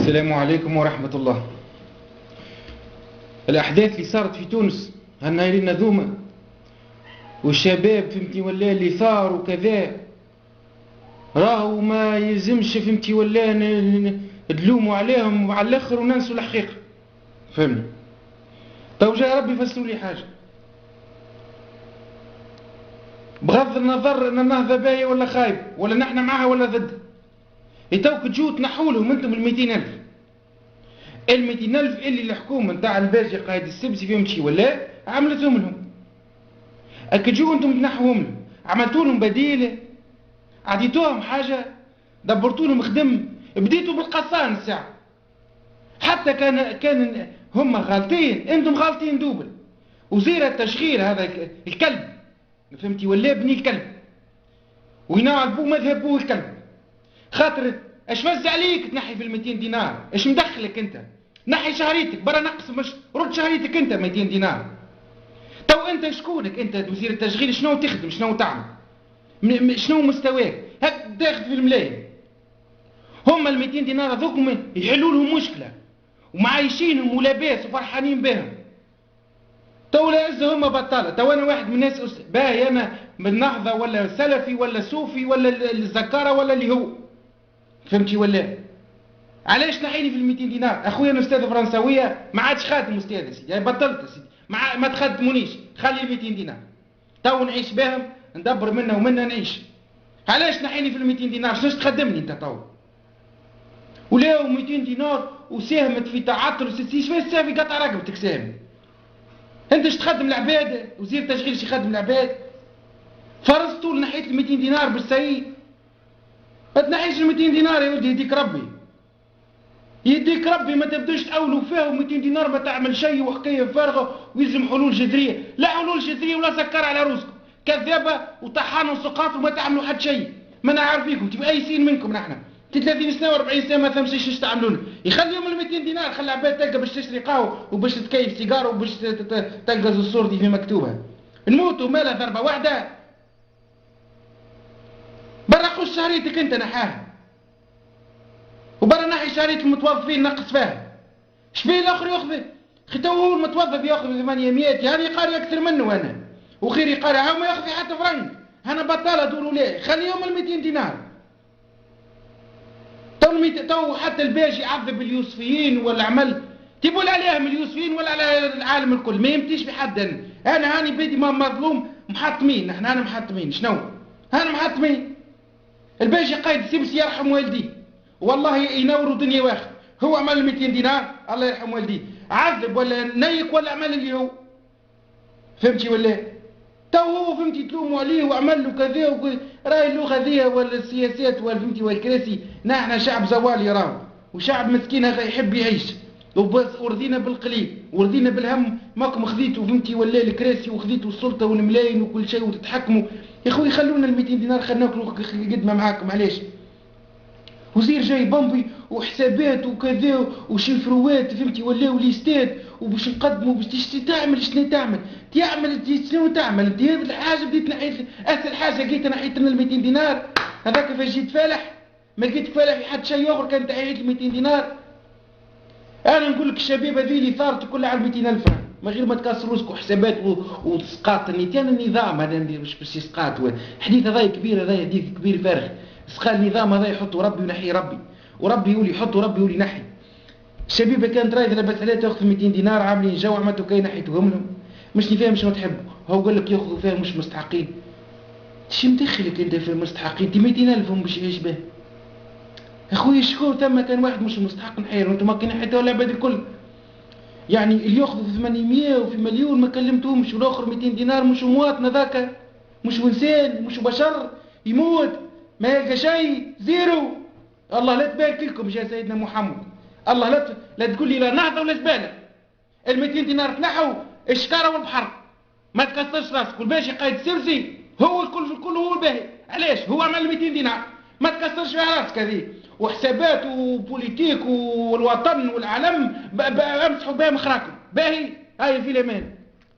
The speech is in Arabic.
السلام عليكم ورحمة الله. الأحداث اللي صارت في تونس هالنهارين ذوما والشباب فهمتي ولا اللي ثار وكذا راهو ما يلزمش فهمتي ولا تلوموا عليهم وعلى الاخر وننسوا الحقيقة. فهمني؟ تو جاء ربي يفسروا لي حاجة بغض النظر ان النهضة باهية ولا خايبة ولا نحن معها ولا ضدها. توك تجوا تنحولهم انتم ال200,000 اللي الحكومة نتاع الباجي قايد السبسي فيهم شي ولا عملتهم لهم. اكجوا انتم تنحوهم لهم، عملتوا لهم بديل، عطيتوهم حاجة، دبرتوا لهم خدم، بديتوا بالقصان الساعة. حتى كان هم غالطين انتم غالطين دوبل. وزير التشغيل هذا الكلب فهمتي ولا ابني الكلب وينعبوا مذهبوه الكلب. خاطر اش فز عليك تنحي في ال200 دينار؟ اش مدخلك انت؟ نحي شهريتك برا نقص، مش رد شهريتك انت 200 دينار. تو انت شكونك انت وزير التشغيل؟ شنو تخدم؟ شنو تعمل؟ شنو مستواك؟ هاك داخل في الملايين. هم ال200 دينار هذوكم يحلوا لهم مشكله ومعايشينهم ولاباس وفرحانين بهم. تو لا عز هم بطاله. تو انا واحد من الناس باهي انا من النهضه ولا سلفي ولا صوفي ولا الزكاره ولا اللي هو فهمتي ولا علاش نحيني في ال200 دينار؟ اخويا انا استاذ فرنساويه ما عادش خادم استاذ يا سيدي، يعني بطلت يا سيدي، ما تخدمونيش، خلي ال200 دينار تو نعيش بهم، ندبر منها ومنها نعيش. علاش نحيني في ال200 دينار؟ شنو تخدمني انت تو؟ ولاو 200 دينار وساهمت في تعطل وسيس فاش سافي قطع رقبتك ساهم. انت اش تخدم العباد؟ وزير التشغيل اش يخدم العباد؟ فرضتوا نحيت ال200 دينار بالسيء. ما تنحيش ال200 دينار يا ولدي، يديك ربي يديك ربي، ما تبداش تأولوا فيها. و200 دينار ما تعمل شيء وحكايه فارغه ويلزم حلول جذريه. لا حلول جذريه ولا سكر على روسكم، كذابه وطحان وسقاط وما تعملوا حد شيء. ما نعرف فيكم تبقى ايسين منكم نحن 30 سنه و40 سنه ما تمشيش ايش تعملون. يخليهم ال200 دينار، خلي العباد تلقى باش تشري قهوه وباش تكيف سيجاره وباش تلقى الصور دي في مكتوبه. نموتوا مالها ضربه واحده. برا خش شهريتك انت نحاها، وبرا نحي شهرية المتوظفين نقص فيها. شبيه الاخر ياخذ؟ خي هو المتوظف ياخذ 800، يعني قاري اكثر منه انا وخير يقاري، هاو ما ياخذ حتى فرنك. انا بطاله دوروا ليه؟ خليهم ال200 دينار. تو حتى الباجي يعذب اليوسفيين ولا عمل تقول عليهم اليوسفيين ولا على العالم الكل، ما يمتيش بحد. انا هاني بدي ما مظلوم محطمين. نحن انا محطمين. شنو؟ انا محطمين. الباجي قايد السبسي يرحم والديه والله ينوروا دنيا واخر. هو عمل 200 دينار الله يرحم والديه، عذب ولا نيك ولا عمل اللي هو فهمتي ولا؟ تو هو فهمتي تلوموا عليه وعمل له كذا راي اللغه ذي ولا السياسات ولا فهمتي والكراسي. نحن شعب زوالي راهو وشعب مسكين يحب يعيش وبس، ورضينا بالقليل ورضينا بالهم. ماكم خذيتوا فهمتي ولا الكراسي وخذيتوا السلطه والملايين وكل شيء وتتحكموا. يا خويا خلونا ال200 دينار خلينا ناكلوا قد ما معاكم. علاش؟ وزير جاي بامبي وحسابات وكذا وشفروات فهمتي ولا وليستات وباش نقدموا باش تعمل. شنو تعمل؟ شنو تعمل انت؟ هذه الحاجه بديت نحيت اسهل حاجه لقيت نحيت لنا ال200 دينار. هذاك فاش جيت فالح ما لقيت فالح في حد شيء اخر كان تحيت ال200 دينار. انا نقول لك الشباب هذه اللي ثارت كلها على 200,000 فرنك من غير ما تكسروا راسكم حسابات وتسقاط النظام هذا باش يسقاط. حديث هذا كبير، هذا حديث كبير فارغ. سقى النظام هذا يحطوا ربي ونحي ربي، وربي يولي يحطوا ربي يولي ينحي. الشبيبه كانت رايده لاباس عليها تاخذ 200 دينار عاملين جو عملتوا كاين نحيتوهم لهم. مش نفهم شنو تحبوا. هو قال لك ياخذوا فيها مش مستحقين. شي مدخلك انت في المستحقين؟ انت 200,000 هم باش يعيش به. اخويا شكون ثم كان واحد مش مستحق نحير وانتم ما كاين حتى العباد الكل. يعني اللي ياخذوا 800 وفي مليون ما كلمتهمش، والاخر 200 دينار مش مواطن هذاك، مش انسان، مش بشر يموت ما يلقى شيء زيرو. الله لا تبارك لكم يا سيدنا محمد. الله لا تقول لي لا نهضه ولا زباله. ال200 دينار تنحوا الشكاره والبحر، ما تكسرش راسك. والباشي قايد السبسي هو الكل في الكل، هو الباهي. علاش؟ هو عمل 200 دينار، ما تكسرش فيها راسك هذه. وحسابات وبوليتيك والوطن والعالم امسحوا بها مخراكم. باهي هاي في الامان.